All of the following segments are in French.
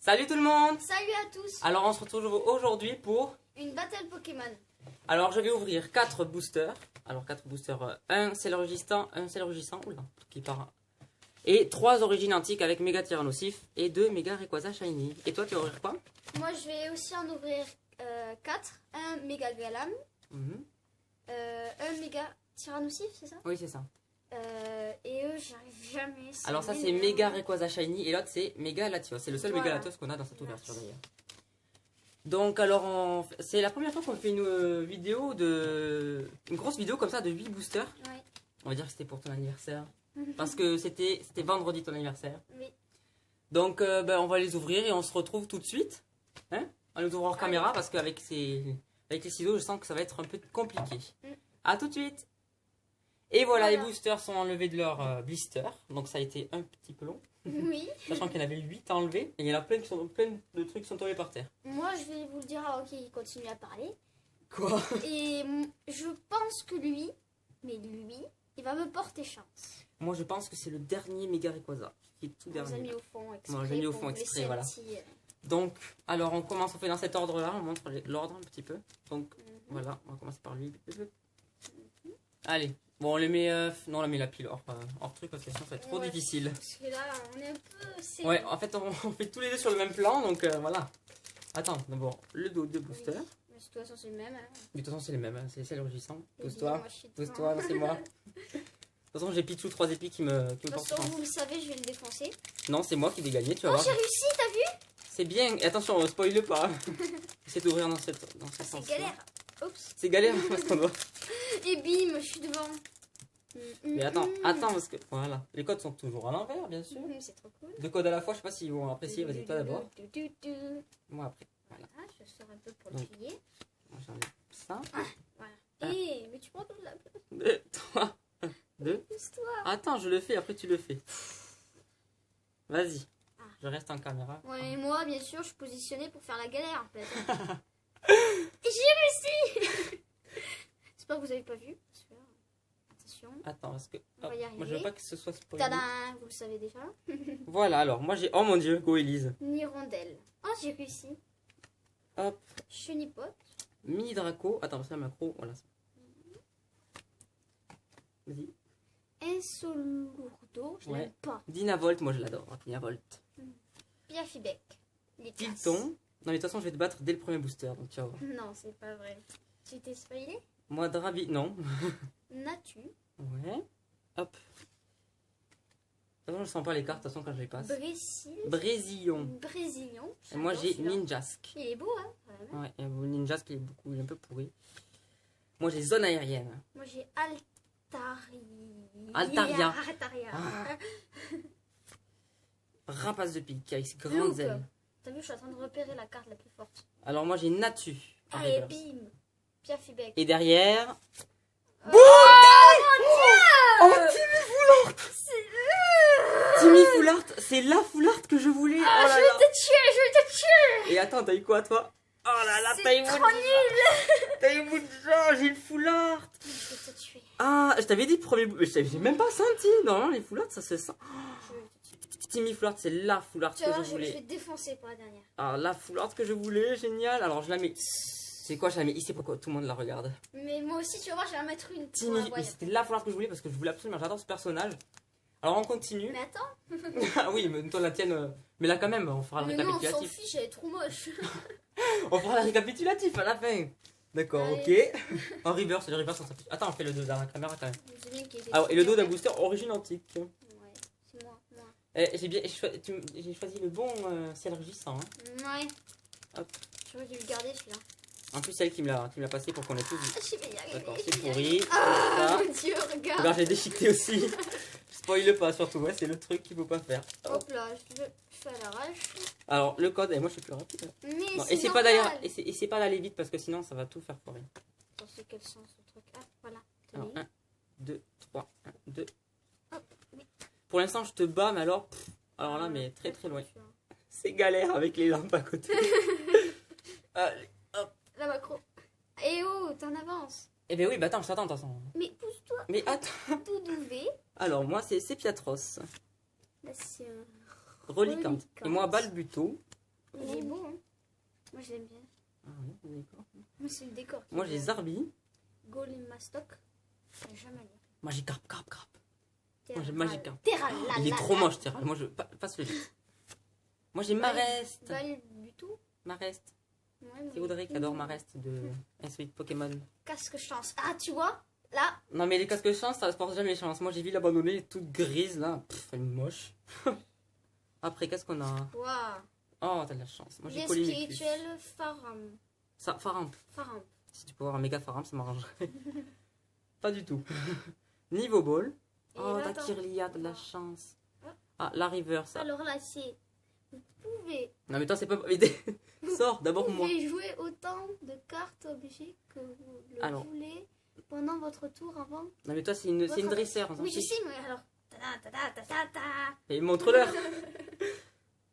Salut tout le monde. Salut à tous. Alors on se retrouve aujourd'hui pour... Une battle Pokémon. Alors je vais ouvrir 4 boosters. Alors 4 boosters, un c'est résistant, oula, qui part. Et 3 origines antiques avec méga Tyrannosif et 2 méga Rayquaza Shiny. Et toi tu vas ouvrir quoi? Moi je vais aussi en ouvrir 4. Un méga Galam. Un méga Tyrannosif, c'est ça? Oui c'est ça. Et eux j'arrive jamais. Alors ça c'est méga Rayquaza Shiny et l'autre c'est méga Latios. C'est le seul méga Latios qu'on a dans cette ouverture d'ailleurs. Donc alors c'est la première fois qu'on fait une vidéo une grosse vidéo comme ça de 8 boosters. Oui. On va dire que c'était pour ton anniversaire. Parce que c'était vendredi ton anniversaire. Oui. Donc on va les ouvrir et on se retrouve tout de suite. Hein, on les ouvre hors caméra parce qu'avec avec les ciseaux je sens que ça va être un peu compliqué. A tout de suite. Et voilà, les boosters sont enlevés de leur blister. Donc ça a été un petit peu long. Oui. Sachant qu'il y en avait 8 à enlever. Et il y en a plein de trucs qui sont tombés par terre. Moi je vais vous le dire avant qu'il continue à parler. Quoi? Et je pense que lui, il va me porter chance. Moi je pense que c'est le dernier méga Rayquaza. Qui est tout On les a dernier. mis au fond exprès. Moi j'ai mis au fond exprès, voilà. Petit... Donc, alors on commence, on fait dans cet ordre là. On montre l'ordre un petit peu. Donc voilà, on va commencer par lui. Allez. Bon, on les met... non, on la met la pile hors truc parce que sinon ça va être trop difficile. Parce que là, on est un peu... Ouais, en fait, on fait tous les deux sur le même plan, donc voilà. Attends, d'abord, le dos de booster. Oui. Mais de toute façon, c'est le même. Hein. De toute façon, c'est les mêmes, hein. C'est le rugissant. Et Pousse-toi, dis, pousse-toi, c'est moi. De toute façon, j'ai Pichou 3 épis qui me De toute portent façon, chance. vous le savez, je vais le défoncer. Non, c'est moi qui vais gagner, tu vas Oh, voir. j'ai réussi, t'as vu? C'est bien, et attention, on spoil pas. Essaye d'ouvrir dans ce sens. C'est galère. Oups. C'est galère parce qu'on doit... Et bim, je suis devant. Mais attends, parce que... Voilà, les codes sont toujours à l'envers, bien sûr. C'est trop cool. 2 codes à la fois, je sais pas s'ils vont apprécier. Vas-y, toi d'abord. Moi après. Voilà. Ah, je sors un peu pour Donc, le plier. Moi j'enlève ça. Voilà. Mais tu prends toute la place. 2, 3, 2. Pousse-toi. Attends, je le fais, après tu le fais. Vas-y. Je reste en caméra. Ouais, mais moi, bien sûr, je suis positionnée pour faire la galère, en fait. Et j'ai réussi. J'espère que vous avez pas vu. Attention. Attends, parce que... On va y arriver. Moi je veux pas que ce soit spoilé. Tadam, vous le savez déjà. Voilà, alors moi j'ai... Oh mon dieu, go Elise. Nirondelle. Oh, j'ai réussi. Hop. Chenipot. Mini Draco. Attends, parce que la macro, voilà. Vas-y. Insolurdo, je l'aime pas. Dynavolt, moi je l'adore. Dynavolt. Piafibec. Tilton. Non mais de toute façon je vais te battre dès le premier booster, donc tu vas voir. Non, c'est pas vrai. Tu t'es spoilé? Moi Drabi... Non. Natu. Ouais. Hop. De toute façon je sens pas les cartes, de toute façon quand je les passe. Brésillon. Brésillon. Et moi j'ai Ninjask. Il est beau, hein, vraiment. Ouais, et Ninjask il est un peu pourri. Moi j'ai Zone Aérienne. Moi j'ai Altaria. Altaria. Ah. Rapace de pique avec ses grandes ailes. T'as vu, je suis en train de repérer la carte la plus forte. Alors moi j'ai Natu. Allez, bim. Piafibec. Et derrière... Oh mon dieu! Oh, Timmy Foulard, c'est la Foulard que je voulais. Ah, oh là je vais te tuer, je vais te tuer. Et attends, t'as eu quoi toi? Oh là là, t'as eu trop nul. T'as eu bout de gens, j'ai le Foulard. Je vais te tuer. Ah, je t'avais dit le premier bout, mais j'ai même pas senti. Normalement les Foulards ça se sent. Timmy Foulard, c'est la Foulard que je voulais. Je vais te défoncer pour la dernière. Ah, la Foulard que je voulais, génial. Alors je la mets... C'est quoi, je la mets ici pour que tout le monde la regarde. Mais moi aussi, tu vas voir, je vais en mettre une. Timmy, mais c'était la Foulard que je voulais parce que je voulais absolument, j'adore ce personnage. Alors on continue. Mais attends. Ah oui, mais toi la tienne, mais là quand même, on fera le mais non, on s'en récapitulatif. fiche, elle est trop moche. On fera le récapitulatif à la fin. D'accord, Allez. ok. En reverse, c'est le reverse, on s'en fiche. Attends, on fait le dos dans la caméra quand même. C'est bien qu'il y ait des Alors, et le dos d'un trucs, booster origine antique. Ouais, c'est moi. J'ai choisi le bon ciel rugissant. Hein. Ouais. Hop. J'aurais dû le garder celui-là. En plus, celle qui me l'a passé pour qu'on ait tout vu. Je vais y arriver. D'accord, c'est pourri. Ah, Ça. mon dieu, regarde. Regarde, j'ai déchiqueté aussi. Spoil pas surtout, ouais, c'est le truc qu'il faut pas faire. Hop là, je fais à l'arrache. Alors, le code, et moi je suis plus rapide. Mais Non, c'est essaie pas d'aller vite parce que sinon ça va tout faire foirer. Dans quel sens ce truc? Ah, voilà. Alors, 1, 2, 3, 1, 2. Hop, oui. Pour l'instant, je te bats, mais alors... alors là, mais très très loin. C'est galère avec les lampes à côté. Allez, hop. La macro. Eh oh, t'en avances. Eh ben oui, bah attends, je t'attends de toute façon. Mais pousse-toi. Mais attends. Doudouvé. Alors, moi, c'est Piatros. Là, c'est un... Relicante. Et moi, Balbuto. Il est beau, hein. Moi, je l'aime bien. Ah oui, d'accord. Moi, c'est le décor. Moi, j'ai Zarbi. Golimastoc. J'ai jamais lu. Magikarp, carp. Moi, j'ai Magikarp. Terral. Il est trop moche, Terral. Moi, je passe le vite. Moi, j'ai Marest. Balbuto. Marest. Ouais, C'est Audrey qui adore Marest de Insolite Pokémon. Casque chance. Ah, tu vois, là. Non, mais les casques chance, ça ne porte jamais chance. Moi, j'ai vu l'abandonner toute grise, là. Pff, elle est moche. Après, qu'est-ce qu'on a? Waouh. Oh, t'as de la chance. Moi, j'ai Les Polymécus. spirituels Faram. Ça, Faramp. Faram. Si tu peux avoir un méga Faramp, ça m'arrangerait. Pas du tout. Niveau ball. Et Oh, là, t'as attends. Kirlia, t'as de la chance. Ah. Ah, la river, ça. Alors là, c'est. Vous pouvez. Non, mais toi, c'est pas. Sors, d'abord Vous moi. pouvez jouer autant de cartes objets que vous le Alors. voulez pendant votre tour avant. Non, mais toi, c'est une Votre- dresseur. on s'en Oui, je fiche. sais, mais alors. Ta-da. Et montre-leur.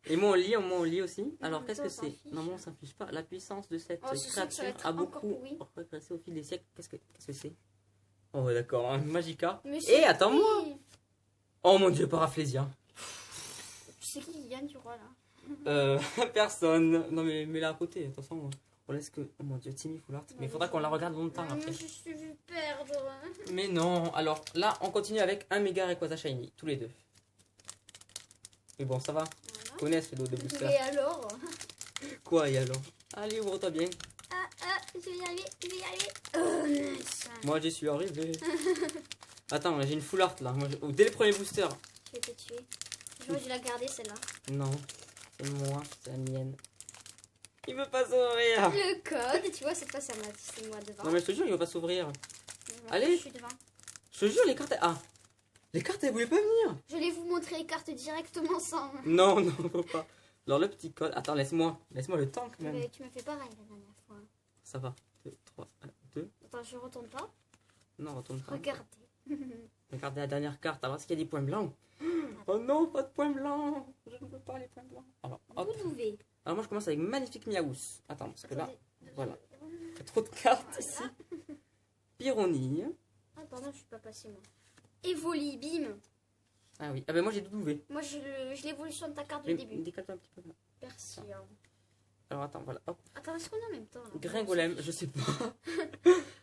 Et moi, on lit aussi. Alors, Mais qu'est-ce toi, que on s'en c'est? fiche. Non, moi, on s'en fiche pas. La puissance de cette Oh, je sens que ça va créature être a encore beaucoup pourri. régressé au fil des siècles. Qu'est-ce que c'est? Oh, ouais, d'accord. Hein. Magikarp. Mais Et c'est attends-moi. qui Oh mon dieu, Paraplésia. C'est qui Yann, tu crois là? Personne. Non, mais mets-la à côté. Attention, on laisse que. Oh mon dieu, Timmy Foulard. Mais il faudra qu'on la regarde longtemps après. Je suis vu perdre. Mais non. Alors là, on continue avec un méga Rayquaza Shiny. Tous les deux. Mais bon, ça va. Voilà. Connaissent le dos de booster. Et alors? Quoi, et alors? Allez, ouvre-toi bien. Je vais y arriver. Nice. Moi, j'y suis arrivé. Attends, j'ai une full art là. Moi, dès le premier booster. Je vais te tuer. J'aurais dû la garder celle-là. Non, c'est moi, c'est la mienne. Il veut pas s'ouvrir. Le code, tu vois, cette fois c'est moi devant. Non, mais je te jure, il veut pas s'ouvrir. Voilà, allez. Je suis devant. Je te jure, les cartes. Ah, les cartes, elles voulaient pas venir. Je vais vous montrer les cartes directement sans. Non, non, faut pas. Alors, le petit code. Attends, laisse-moi le temps quand même. Mais tu m'as fait pareil la dernière fois. Ça va. 2, 3, 2. Attends, je retourne pas. Non, retourne pas. Regardez. Regardez la dernière carte. Alors, est-ce qu'il y a des points blancs? Oh non, pas de points blancs. Je ne veux pas les points blancs. Alors, hop. Vous pouvez. Alors, moi, je commence avec magnifique Miaouss. Attends, parce que là, Attendez. voilà. Il y a trop de cartes ici. Pyronie. Ah, pardon, je suis pas passé moi. Evoli, bim. Ah oui. Ah ben moi, j'ai W. Moi, je l'évolution de ta carte du début. Décale-toi un petit peu. Persil. Alors, attends, voilà. Hop. Attends, est-ce qu'on est en même temps là? Gringolem, je sais pas.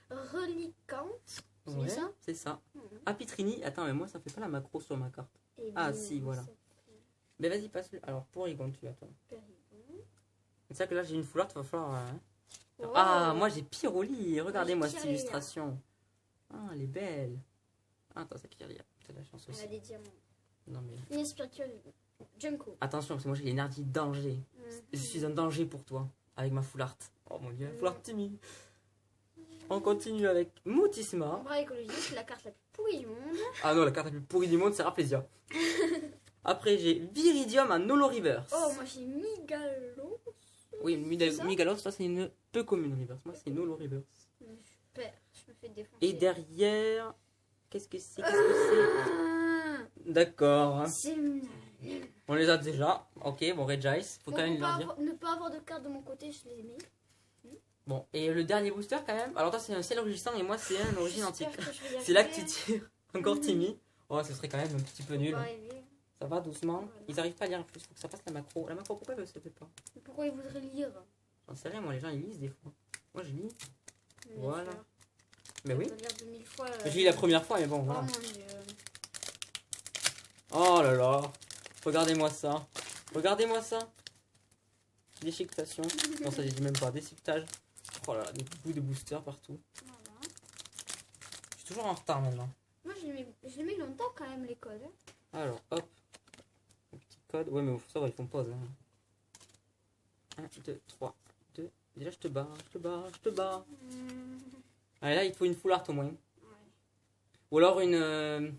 Relicante. C'est Ouais, ça? c'est ça. Mhm. Apitrini. Attends, mais moi, ça fait pas la macro sur ma carte. Et Ah, bim, si, voilà. ça fait Mais vas-y, passe-le. Alors, pour Rigon, tu attends. Périgon. C'est ça que là, j'ai une foulard, il va falloir. Hein. Oh. Ah, moi, j'ai Pyroli. Regardez-moi j'ai cette Kirlia. illustration. Ah, elle est belle. Ah, attends, c'est Kirlia. T'as de la chance Elle aussi. a des diamants. Non, mais. Une spirituelle. Junko. Attention, parce que moi, j'ai l'énergie danger. Je suis un danger pour toi. Avec ma full art. Oh mon dieu, full art timide. On continue avec Motisma. Bras écologique, la carte la plus pourrie du monde. Ah non, la carte la plus pourrie du monde, c'est Raplésia. Après, j'ai Viridium à Nolo Reverse. Oh, moi j'ai Migalo. Oui, c'est ça Migalos, ça c'est une peu commune Reverse. Moi, c'est Nolo Reverse. Je perds, je me fais défoncer. Et derrière, qu'est-ce que c'est Ah, D'accord. c'est On les a déjà. Ok, bon, Regice. Faut Bon, quand même pour leur pas dire. ne pas avoir de carte de mon côté, je les mets. Bon, et le dernier booster quand même. Alors, toi, c'est un ciel rugissant et moi, c'est un origine antique. J'espère que je vais y C'est là que arriver. tu tires. Encore Timmy. Oh, ce serait quand même un petit peu Faut nul. pas arriver. Ça va doucement. Voilà. Ils arrivent pas à lire en plus. Faut que ça passe la macro. La macro, pourquoi elle se fait pas? Pourquoi ils voudraient lire? J'en sais rien, moi, les gens ils lisent des fois. Moi, je lis. Bien Voilà. sûr. Mais oui. Je peux lire 2000 fois. Je lis la première fois, mais bon, Oh voilà. mon dieu. Oh là là. Regardez-moi ça. Regardez-moi ça. Déchiquetation. Non, ça, je dis même pas. Déchiquetage. Oh là là, des bouts de booster partout. Voilà. Je suis toujours en retard maintenant. Moi je les mets longtemps quand même les codes. Alors, hop. Un petit code. Ouais, mais ça va, ils font pause. 1, 2, 3, 2. Déjà, je te bats, je te bats, je te bats. Allez, là, il te faut une full art au moins. Ouais. Ou alors une.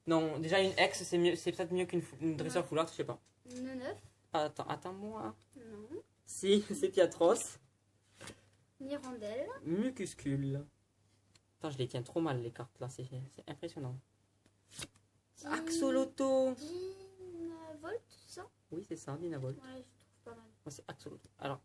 Non, déjà une X, c'est mieux, c'est peut-être mieux qu'une dresseur full art, je sais pas. 9. Attends-moi. Non. Si, c'est Piatros. Mirandelle. Mucuscule. Attends, je les tiens trop mal les cartes là, c'est impressionnant. Axoloto. Dynavolt, c'est ça? Oui, c'est ça, Dynavolt. Ouais, je trouve pas mal. Moi, c'est Axoloto. Alors,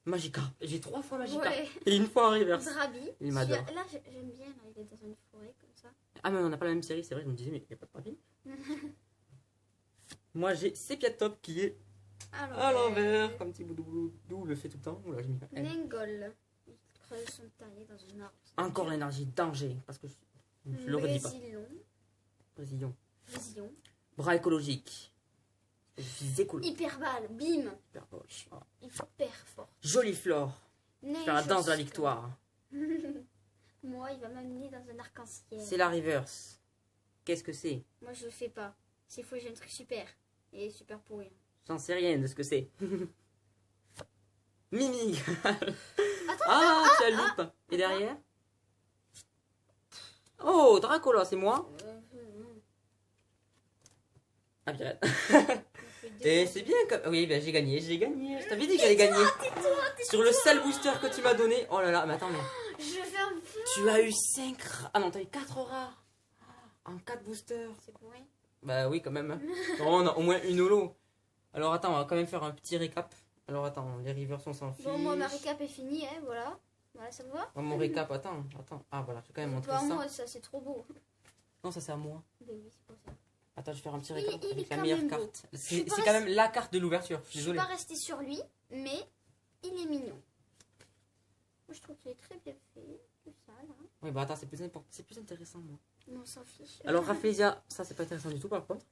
Magikarp. J'ai 3 fois Magikarp. Ouais. Et une fois en reverse. Drabi. Il m'adore. Là, j'aime bien, là, il est dans une forêt comme ça. Ah, mais on n'a pas la même série, c'est vrai, je me disais, mais il n'y a pas de papier. Moi, j'ai Sepiatop qui est À l'envers, comme petit boudou le fait tout le temps. Oula, j'ai mis un L. Lengol. Il creuse son terrier dans un arbre. Encore l'énergie, danger. Parce que je le redis pas. Brésilien. Bras écologique. Je suis écolo. Hyperbale, bim. Hyperbole. Ah. Hyper fort. Jolie flore. Neige Faire la danse de la aussi. victoire. Moi, il va m'amener dans un arc-en-ciel. C'est la reverse. Qu'est-ce que c'est? Moi, je le fais pas. C'est faux, j'ai un truc super. Et super pourri. J'en sais rien de ce que c'est. Mimi. Attends, Ah, tu as loupe. Et derrière? Oh, Dracula, c'est moi. Ah, Pirate. Et c'est bien comme... Oui, ben j'ai gagné. Je t'avais dit que j'allais gagner. Sur le seul booster que tu m'as donné. Oh là là, mais attends, mais... Je vais faire... Tu as eu 5 rares. Ah non, t'as eu 4 rares. En 4 boosters. C'est pourri. Bah oui, quand même. Hein. Non, on a au moins une holo. Alors attends, on va quand même faire un petit récap. Alors attends, les rivers on s'en fiche. Bon, moi, ma récap est finie, hein, voilà. Voilà, ça vous va? Oh, mon récap, attends. Ah voilà, je vais quand même montrer Bah, ça. moi, ça, c'est trop beau. Non, ça c'est à moi. Ben oui, c'est pour ça. Attends, je vais faire un petit Il- récap il est avec la quand meilleure même beau. carte. Je suis C'est pas quand même la carte de l'ouverture. Je suis Je suis désolé. pas restée sur lui, mais il est mignon. Moi, je trouve qu'il est très bien fait. Tout ça, là. Oui, bah attends, c'est plus intéressant, moi. Mais on s'en fiche. Alors, Rafflesia, ça c'est pas intéressant du tout par contre.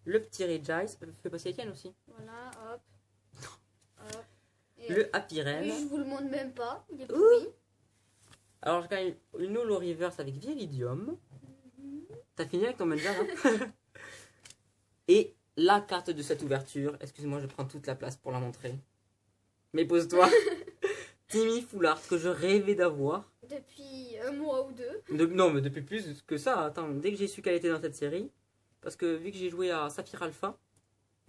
Le petit Regice, fais passer Etienne aussi. Voilà, hop. Hop. Et Le Happy lui, Ren. je vous le montre même pas. Il est Ouh. pourri. Alors, j'ai quand même une holo reverse avec Viridium. T'as fini avec ton manga là? Et la carte de cette ouverture. Excuse-moi, je prends toute la place pour la montrer. Mais pose-toi. Timmy Foulard, que je rêvais d'avoir. Depuis un mois ou deux. Non, mais depuis plus que ça. Attends, dès que j'ai su qu'elle était dans cette série. Parce que vu que j'ai joué à Saphir Alpha.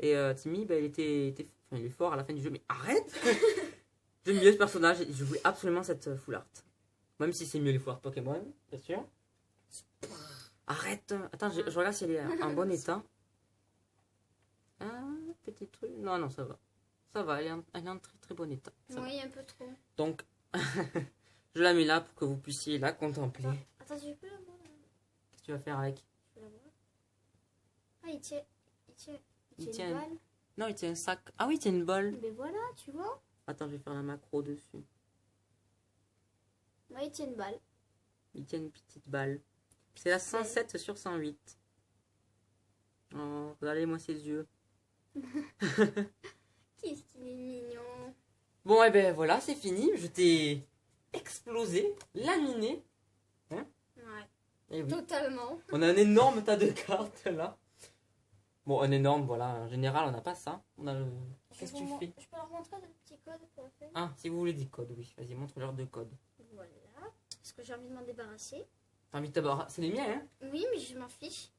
Et Timmy, bah, il est fort à la fin du jeu. Mais arrête! J'aime mieux ce personnage. Et je voulais absolument cette Foulard. Même si c'est mieux les Foulard Pokémon, bien sûr. Arrête! Attends, je regarde si elle est en bon état. Un petit truc. Non, non, ça va. Ça va, elle est en très très bon état. Ça va. Oui, un peu trop. Donc, je la mets là pour que vous puissiez la contempler. Attends, je peux la voir là. Qu'est-ce que tu vas faire avec? Je peux la voir. Ah, il tient Il une tient- balle. Non, il tient un sac. Ah oui, il tient une balle. Mais voilà, tu vois. Attends, je vais faire la macro dessus. Ouais, il tient une balle. Il tient une petite balle. C'est la 107 sur 108. Oh, regardez-moi ses yeux. Qu'est-ce qu'il est mignon. Bon, et ben voilà, c'est fini. Je t'ai explosé, laminé. Ouais, Et oui. totalement. On a un énorme tas de cartes là. Bon, un énorme, voilà. En général, on n'a pas ça. On a le... Qu'est-ce que tu fais? Je peux leur montrer le petit code pour la faire. Ah, si vous voulez des codes, oui. Vas-y, montre-leur deux codes. Voilà. Est-ce que j'ai envie de m'en débarrasser? T'as envie de t'abarrer? C'est les miens, hein? Oui, mais je m'en fiche.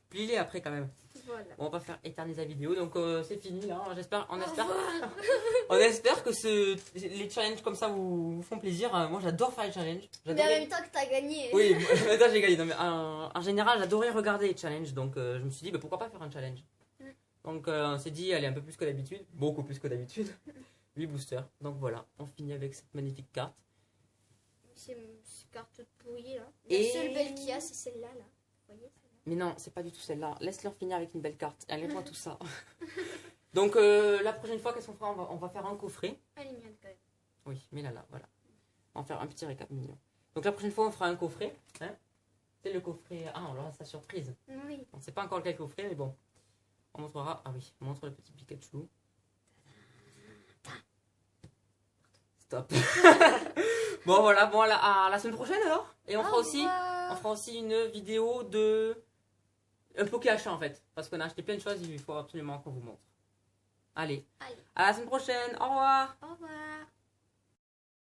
Plie-les après quand même. Voilà. Bon, on va faire éterniser la vidéo, donc c'est fini là. On espère que les challenges comme ça vous font plaisir. Moi, j'adore faire les challenges. Mais en J'adorais- même temps que t'as gagné. Oui, attends, j'ai gagné. Non, mais, en général, j'adorais regarder les challenges, donc je me suis dit, bah, pourquoi pas faire un challenge. Mm. Donc on s'est dit, allez, un peu plus que d'habitude, beaucoup plus que d'habitude. 8 boosters. Donc voilà, on finit avec cette magnifique carte. C'est carte toute pourrie là. Et- La seule belle qu'il y a, c'est celle-là. Là. Vous voyez celle-là? Mais non, c'est pas du tout celle-là. Laisse-leur finir avec une belle carte. Enlève-moi tout ça. Donc la prochaine fois, qu'est-ce qu'on fera? On va faire un coffret. Elle est mignonne quand même. Oui, mais là, voilà. On va faire un petit récap mignon. Donc la prochaine fois, on fera un coffret. Hein, c'est le coffret... Ah, on aura sa surprise. Oui. On ne sait pas encore quel coffret, mais bon. On montrera... Ah oui, on montre le petit Pikachu. Stop. Bon, voilà. Bon, à la semaine prochaine, alors. Et on fera aussi une vidéo de... Un Pokéachat, en fait. Parce qu'on a acheté plein de choses, il faut absolument qu'on vous montre. Allez. Allez. À la semaine prochaine. Au revoir. Au revoir.